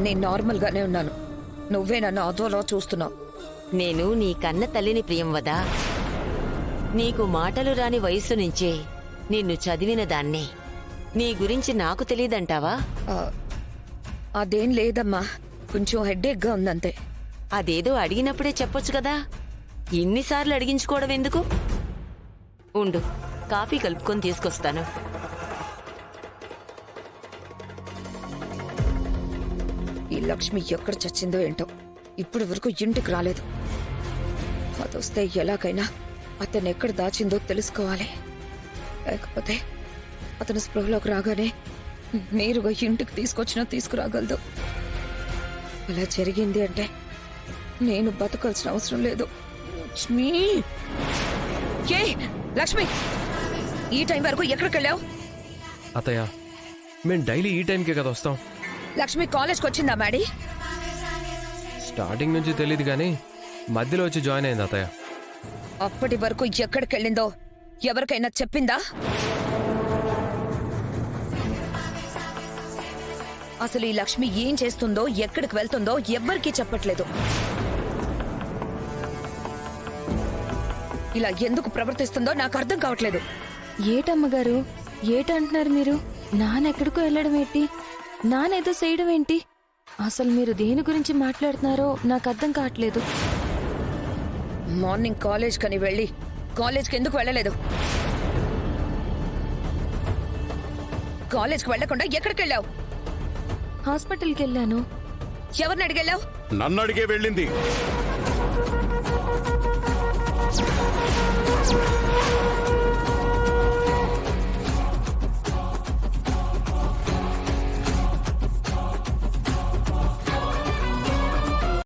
నేను నార్మల్ గానే ఉన్నాను. నువ్వే నన్ను అదోలా చూస్తున్నావు. నేను నీ కన్న తల్లిని ప్రియంవదా. నీకు మాటలు రాని వయస్సు నుంచే నిన్ను చదివిన దాన్నే. నీ గురించి నాకు తెలీదంటావా? అదేం లేదమ్మా, కొంచెం హెడ్ఏక్గా ఉందంతే. అదేదో అడిగినప్పుడే చెప్పొచ్చు కదా. ఇన్నిసార్లు అడిగించుకోవడం ఎందుకు? ఉండు, కాఫీ కలుపుకొని తీసుకొస్తాను. ఈ లక్ష్మి ఎక్కడ చచ్చిందో ఏంటో, ఇప్పటి వరకు ఇంటికి రాలేదు. అదొస్తే ఎలాగైనా అతను ఎక్కడ దాచిందో తెలుసుకోవాలి. లేకపోతే అతను స్పృహలోకి రాగానే నేరుగా ఇంటికి తీసుకొచ్చినా తీసుకురాగలదు. అలా జరిగింది అంటే నేను బతకాల్సిన అవసరం లేదు. లక్ష్మి, ఏ లక్ష్మి, ఈ టైం వరకు ఎక్కడికి వెళ్ళావు? అత్తయ్య, మేము డైలీ ఈ టైంకే కదా వస్తాం. లక్ష్మి కాలేజ్కి వచ్చిందా మేడీ? స్టార్టింగ్ నుంచి తెలియదు కానీ మధ్యలో వచ్చి జాయిన్ అయింది అత్తయ్య. అప్పటి వరకు ఎక్కడికి వెళ్ళిందో ఎవరికైనా చెప్పిందా? అసలు ఈ లక్ష్మి ఏం చేస్తుందో, ఎక్కడికి వెళ్తుందో ఎవ్వరికీ చెప్పట్లేదు. ఇలా ఎందుకు ప్రవర్తిస్తుందో నాకు అర్థం కావట్లేదు. ఏటమ్మగారు, ఏటంటున్నారు మీరు? నానెక్కడికో వెళ్ళడం ఏంటి? నానేదో చేయడం ఏంటి? అసలు మీరు దేని గురించి మాట్లాడుతున్నారో నాకు అర్థం కావట్లేదు. మార్నింగ్ కాలేజ్ కని వెళ్ళి కాలేజ్కి ఎందుకు వెళ్ళలేదు? కాలేజ్కి వెళ్లకుండా ఎక్కడికి వెళ్ళావు? హాస్పిటల్కి వెళ్ళాను. ఎవరిని అడిగెళ్ళావు? నన్ను అడిగే వెళ్ళింది.